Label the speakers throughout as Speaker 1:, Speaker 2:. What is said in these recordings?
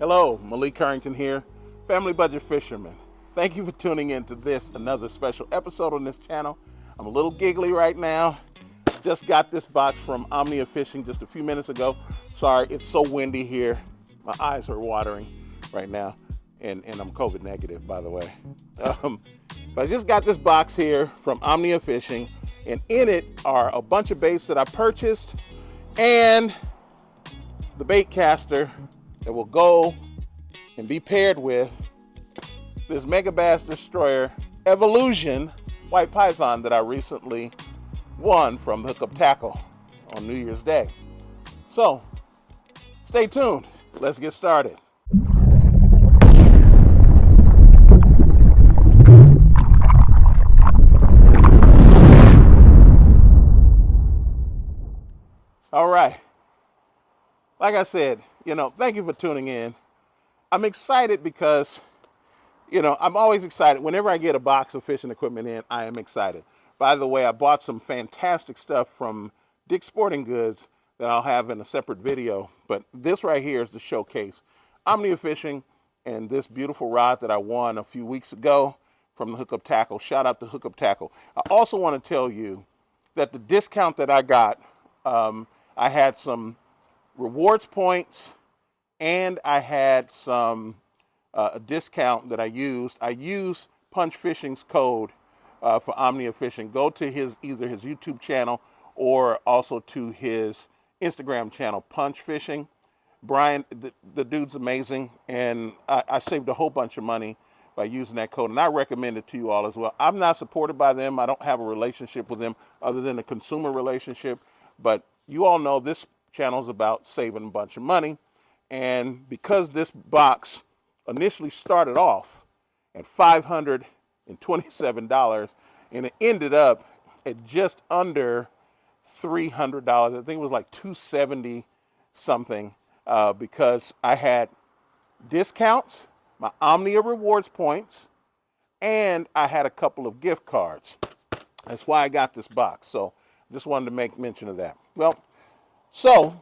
Speaker 1: Hello, Malik Carrington here, Family Budget Fisherman. Thank you for tuning in to another special episode on this channel. I'm a little giggly right now. Just got this box from Omnia Fishing just a few minutes ago. Sorry, it's so windy here. My eyes are watering right now, and I'm COVID negative, by the way. But I just got this box here from Omnia Fishing, and in it are a bunch of baits that I purchased and the bait caster that will go and be paired with this MegaBass Destroyer Evoluzion white python that I recently won from Hookup Tackle on New Year's Day. So stay tuned. Let's get started. All right. Like I said, thank you for tuning in. I'm excited because, I'm always excited. Whenever I get a box of fishing equipment in, I am excited. By the way, I bought some fantastic stuff from Dick's Sporting Goods that I'll have in a separate video. But this right here is the showcase. Omnia Fishing and this beautiful rod that I won a few weeks ago from the Hookup Tackle. Shout out to Hookup Tackle. I also want to tell you that the discount that I got, I had some rewards points, and I had some a discount that I used. I used Punch Fishing's code for Omnia Fishing. Go to either his YouTube channel or also to his Instagram channel, Punch Fishing. Brian, the dude's amazing, and I saved a whole bunch of money by using that code, and I recommend it to you all as well. I'm not supported by them. I don't have a relationship with them other than a consumer relationship, but you all know this channel is about saving a bunch of money. And because this box initially started off at $527 and it ended up at just under $300, I think it was like $270 something, because I had discounts, my Omnia rewards points, and I had a couple of gift cards. That's why I got this box. So just wanted to make mention of that. Well, so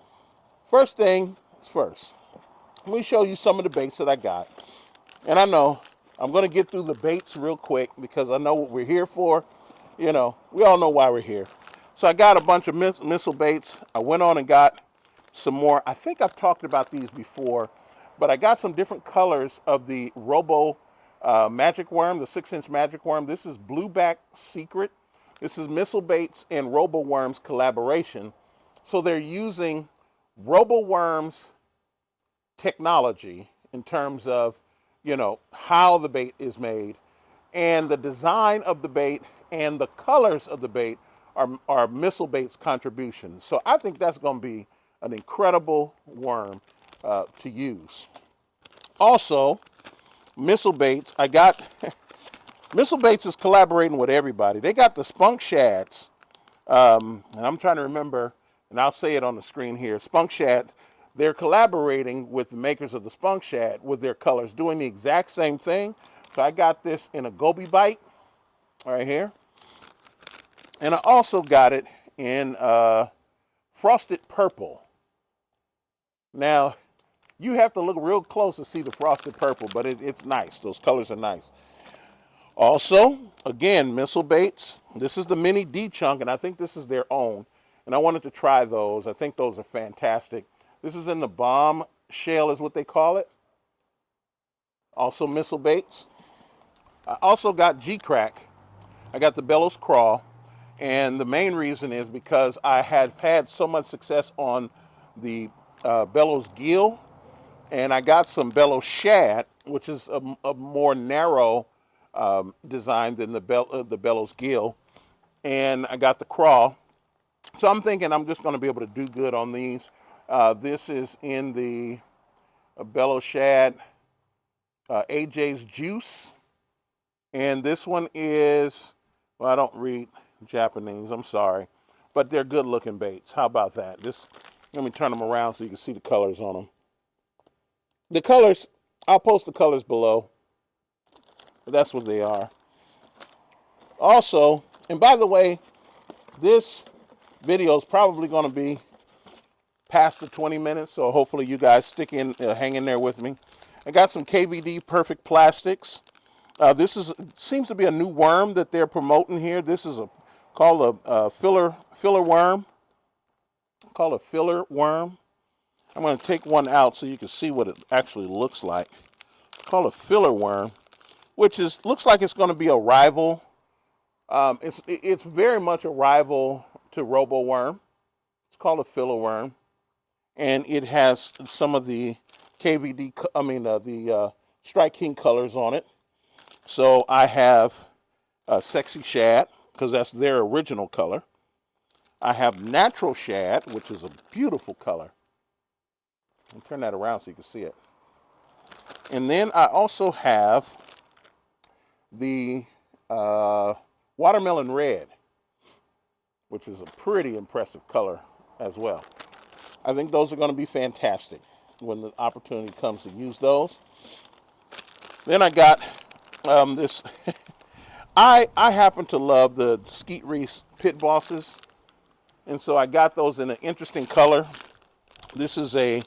Speaker 1: first thing is first. Let me show you some of the baits that I got. And I know I'm going to get through the baits real quick because I know what we're here for. We all know why we're here. So I got a bunch of missile baits. I went on and got some more. I think I've talked about these before, but I got some different colors of the Robo magic worm, the 6-inch magic worm. This is Blueback Secret. This is Missile Baits and Robo Worms collaboration. So they're using Robo Worms technology in terms of, how the bait is made, and the design of the bait and the colors of the bait are Missile Bait's contributions. So I think that's going to be an incredible worm to use. Also, Missile Baits, Missile Baits is collaborating with everybody. They got the Spunk Shads, and I'm trying to remember, and I'll say it on the screen here. Spunk Shad, they're collaborating with the makers of the Spunk Shad with their colors, doing the exact same thing. So I got this in a goby bite right here. And I also got it in frosted purple. Now, you have to look real close to see the frosted purple, but it's nice. Those colors are nice. Also, again, Missile Baits. This is the mini D-Chunk, and I think this is their own. And I wanted to try those. I think those are fantastic. This is in the bomb shell is what they call it. Also Missile Baits. I also got G-Crack. I got the Bellows Crawl. And the main reason is because I had had so much success on the Bellows Gill. And I got some Bellows Shad, which is a more narrow design than the Bellows Gill. And I got the Crawl. So I'm thinking I'm just going to be able to do good on these. This is in the Bellows Shad AJ's Juice. And this one is, well, I don't read Japanese, I'm sorry. But they're good looking baits. How about that? Let me turn them around so you can see the colors on them. The colors, I'll post the colors below. But that's what they are. Also, and by the way, this video is probably going to be past the 20 minutes, so hopefully you guys hang in there with me. I got some KVD Perfect Plastics. This seems to be a new worm that they're promoting here. This is called a filler worm. Called a filler worm. I'm going to take one out so you can see what it actually looks like. It's called a filler worm, which looks like it's going to be a rival. It's very much a rival to Robo Worm. It's called a filler worm, and it has some of the KVD, the Strike King colors on it. So I have Sexy Shad, because that's their original color. I have Natural Shad, which is a beautiful color. I'll turn that around so you can see it. And then I also have the Watermelon Red, which is a pretty impressive color as well. I think those are going to be fantastic when the opportunity comes to use those. Then I got this. I happen to love the Skeet Reese Pit Bosses, and so I got those in an interesting color. This is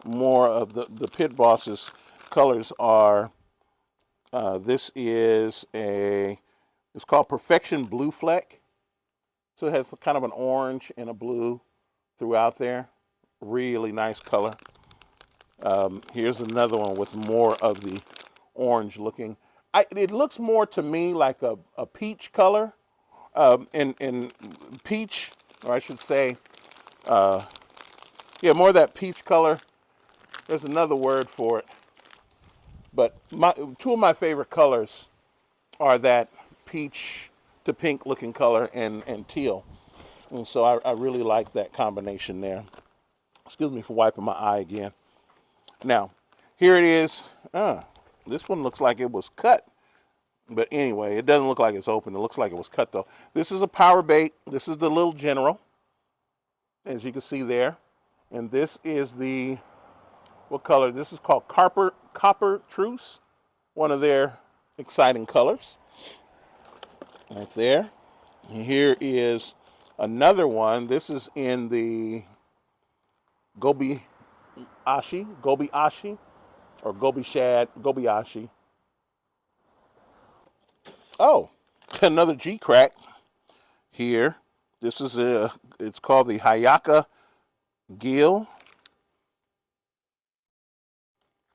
Speaker 1: more of the Pit Bosses colors are. This is it's called Perfection Blue Fleck. So it has kind of an orange and a blue throughout there. Really nice color. Here's another one with more of the orange looking. It looks more to me like a peach color. And peach, or I should say, more of that peach color. There's another word for it. But two of my favorite colors are that peach to pink looking color and teal. And so I really like that combination there. Excuse me for wiping my eye again. Now, here it is. This one looks like it was cut. But anyway, it doesn't look like it's open. It looks like it was cut though. This is a power bait. This is the Little General, as you can see there. And this is what color? This is called Copper Truce, one of their exciting colors. Right there. And here is another one. This is in the Gobi Ashi, or Gobi Shad, Gobi Ashi. Oh, another G-Crack here. This is it's called the Hayaka Gill.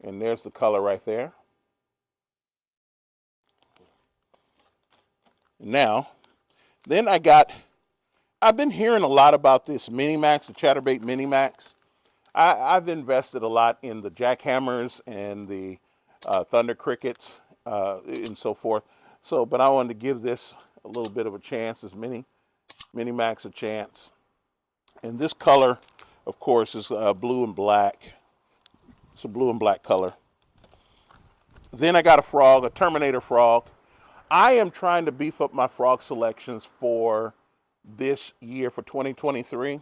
Speaker 1: And there's the color right there. Now, then I've been hearing a lot about this Mini-Max, the Chatterbait Mini-Max. I've invested a lot in the jackhammers and the thunder crickets and so forth. But I wanted to give this a little bit of a chance, this Mini-Max a chance. And this color, of course, is blue and black. It's a blue and black color. Then I got a Terminator frog. I am trying to beef up my frog selections for this year, for 2023.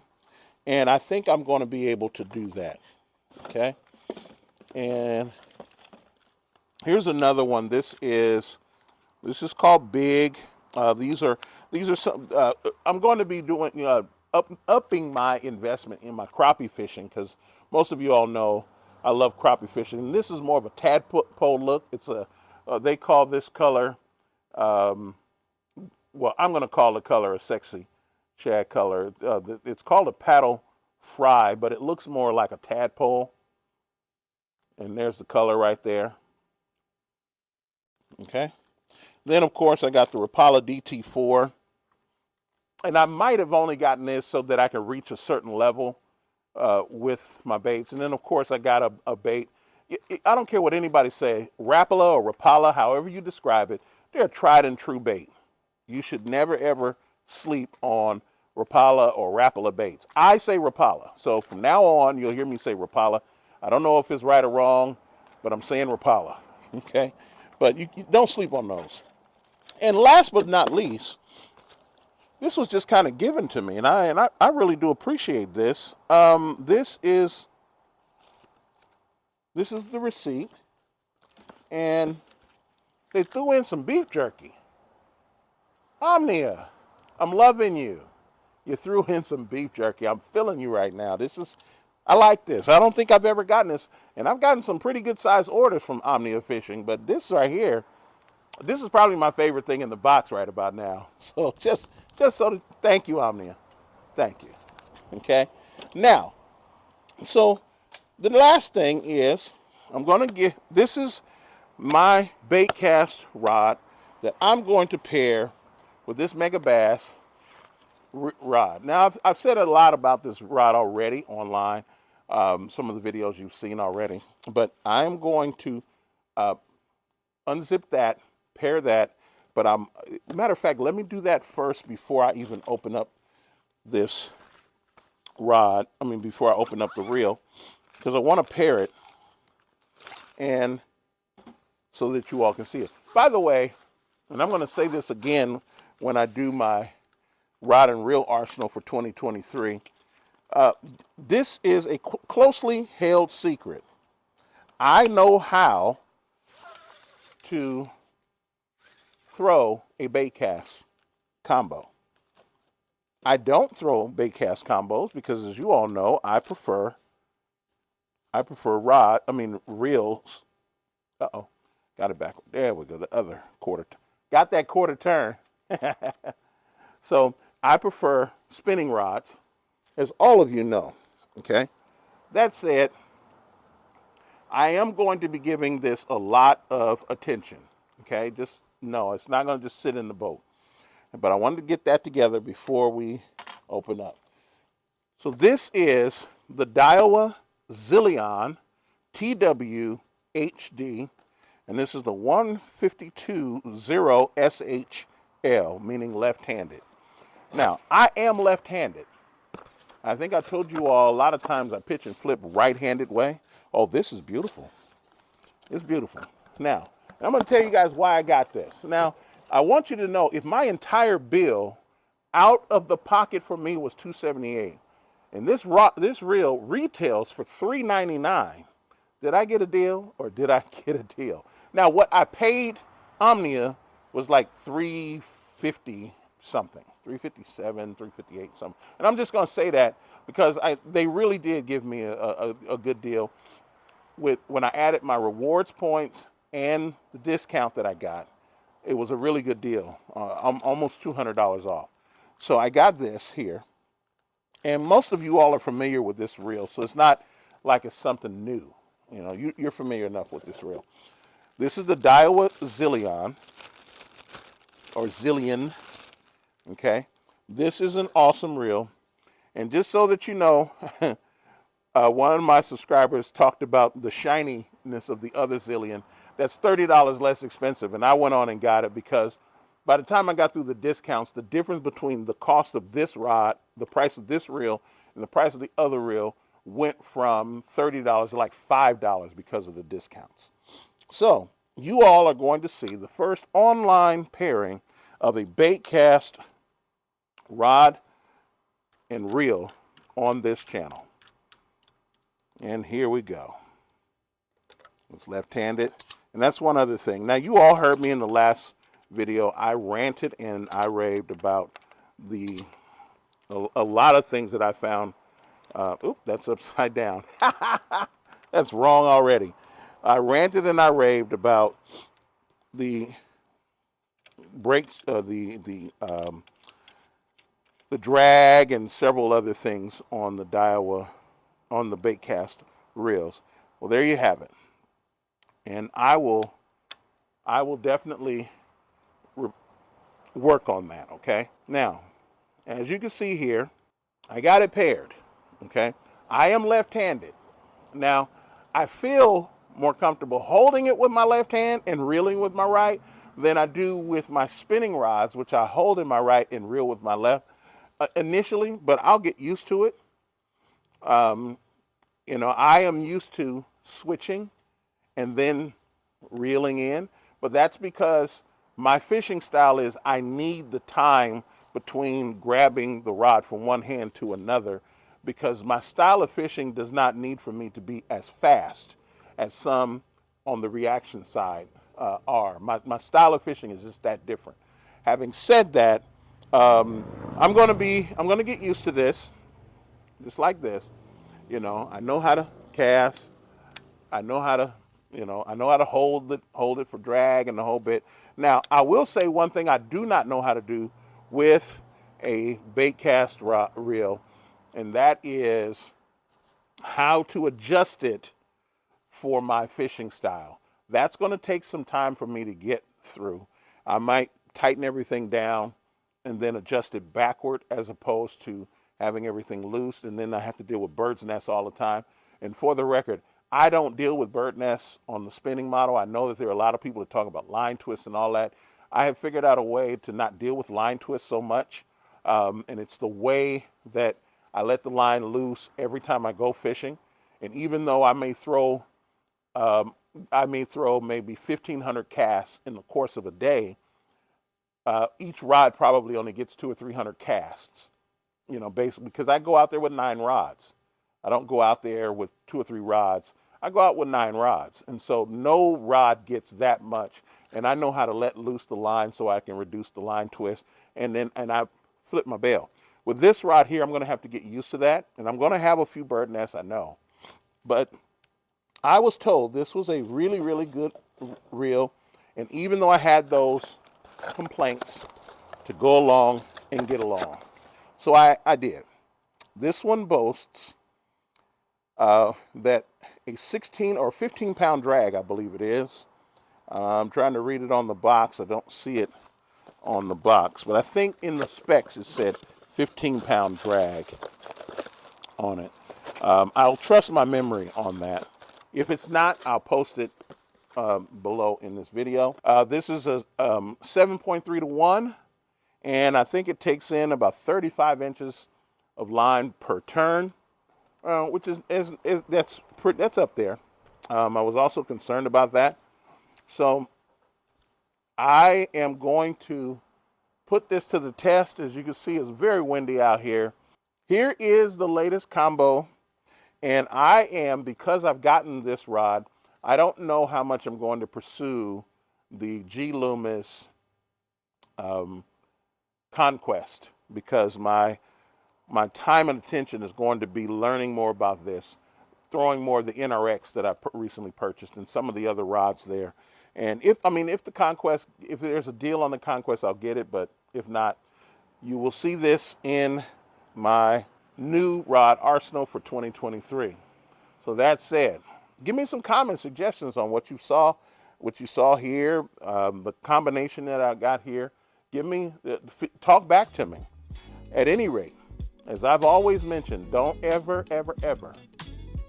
Speaker 1: And I think I'm going to be able to do that. Okay. And here's another one. This is called Big. These are some. I'm going to be doing upping my investment in my crappie fishing, because most of you all know I love crappie fishing. And this is more of a tadpole look. It's they call this color. I'm going to call the color a Sexy Shad color. It's called a paddle fry, but it looks more like a tadpole. And there's the color right there. Okay. Then, of course, I got the Rapala DT4. And I might have only gotten this so that I could reach a certain level with my baits. And then, of course, I got a bait. I don't care what anybody say, Rapala or Rapala, however you describe it, they're a tried and true bait. You should never, ever sleep on Rapala or Rapala baits. I say Rapala. So from now on, you'll hear me say Rapala. I don't know if it's right or wrong, but I'm saying Rapala. Okay? But you don't sleep on those. And last but not least, this was just kind of given to me, and I really do appreciate this. This is the receipt, and they threw in some beef jerky. Omnia, I'm loving you. You threw in some beef jerky. I'm feeling you right now. I like this. I don't think I've ever gotten this. And I've gotten some pretty good sized orders from Omnia Fishing, but this right here, this is probably my favorite thing in the box right about now. So thank you, Omnia. Thank you. Okay. Now, so the last thing is this is my Baitcast rod that I'm going to pair with this MegaBass rod. Now, I've said a lot about this rod already online, some of the videos you've seen already, but I'm going to unzip that, pair that, but matter of fact, let me do that first before I even open up this rod. Before I open up the reel, because I want to pair it, and so that you all can see it. By the way, and I'm going to say this again when I do my rod and reel arsenal for 2023, this is a closely held secret. I know how to throw a baitcast combo. I don't throw baitcast combos because, as you all know, I prefer reels. Uh-oh, got it back. There we go, the other quarter. Got that quarter turn. So I prefer spinning rods, as all of you know, okay? That said, I am going to be giving this a lot of attention, okay? Just no, it's not going to just sit in the boat. But I wanted to get that together before we open up. So this is the Daiwa Zillion TW-HD, and this is the 152.0 SHL, meaning left-handed. Now, I am left-handed. I think I told you all a lot of times I pitch and flip right-handed way. Oh, this is beautiful. It's beautiful. Now, I'm going to tell you guys why I got this. Now, I want you to know, if my entire bill out of the pocket for me was $278, and this reel retails for $399, did I get a deal or did I get a deal? Now, what I paid Omnia was like $350 something, $357, $358 something. And I'm just going to say that because they really did give me a good deal when I added my rewards points and the discount that I got. It was a really good deal. I'm almost $200 off. So I got this here. And most of you all are familiar with this reel, so it's not like it's something new. You know, you're familiar enough with this reel. This is the Daiwa Zillion, or Zillion, okay? This is an awesome reel. And just so that you know, one of my subscribers talked about the shininess of the other Zillion. That's $30 less expensive, and I went on and got it because by the time I got through the discounts, the difference between the cost of this rod, the price of this reel, and the price of the other reel went from $30 to like $5 because of the discounts. So you all are going to see the first online pairing of a Baitcast rod and reel on this channel. And here we go. It's left-handed. And that's one other thing. Now, you all heard me in the last video. I ranted and I raved about a lot of things that I found. Oop, that's upside down. That's wrong already. I ranted and I raved about the brakes, the drag and several other things on the Daiwa, on the Baitcast reels. Well, there you have it. And I will definitely work on that, okay? Now, as you can see here, I got it paired, okay? I am left-handed. Now, I feel more comfortable holding it with my left hand and reeling with my right than I do with my spinning rods, which I hold in my right and reel with my left initially, but I'll get used to it. You know, I am used to switching and then reeling in, but that's because my fishing style is I need the time between grabbing the rod from one hand to another, because my style of fishing does not need for me to be as fast as some on the reaction side are. My style of fishing is just that different. Having said that, I'm gonna get used to this, just like this. You know, I know how to cast. I know how to, I know how to hold it for drag and the whole bit. Now, I will say one thing I do not know how to do with a Baitcast reel, and that is how to adjust it for my fishing style. That's going to take some time for me to get through. I might tighten everything down and then adjust it backward as opposed to having everything loose, and then I have to deal with bird's nests all the time. And for the record, I don't deal with bird nests on the spinning model. I know that there are a lot of people that talk about line twists and all that. I have figured out a way to not deal with line twists so much, and it's the way that I let the line loose every time I go fishing. And even though I may throw maybe 1,500 casts in the course of a day, each rod probably only gets 200 or 300 casts. Basically, because I go out there with 9 rods. I don't go out there with 2 or 3 rods. I go out with 9 rods. And so no rod gets that much. And I know how to let loose the line so I can reduce the line twist. And I flip my bail. With this rod here, I'm going to have to get used to that. And I'm going to have a few bird nests, I know. But I was told this was a really, really good reel. And even though I had those complaints, to go along and get along. So I did. This one boasts that a 16 or 15 pound drag, I believe it is. I'm trying to read it on the box. I don't see it on the box, but I think in the specs it said 15 pound drag on it. I'll trust my memory on that. If it's not, I'll post it below in this video. This is a 7.3 to 1, and I think it takes in about 35 inches of line per turn, which that's up there. I was also concerned about that. So I am going to put this to the test. As you can see, it's very windy out here. Here is the latest combo, and because I've gotten this rod, I don't know how much I'm going to pursue the G Loomis Conquest, because my time and attention is going to be learning more about this, throwing more of the NRX that I recently purchased and some of the other rods there. And if the Conquest, if there's a deal on the Conquest, I'll get it. But if not, you will see this in my new rod arsenal for 2023. So that said, give me some comments, suggestions on what you saw here, the combination that I got here. Talk back to me. At any rate, as I've always mentioned, don't ever, ever, ever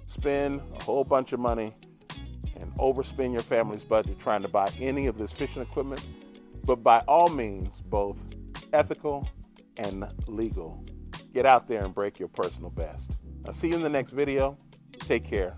Speaker 1: spend a whole bunch of money and overspend your family's budget trying to buy any of this fishing equipment, but by all means, both ethical and legal. Get out there and break your personal best. I'll see you in the next video. Take care.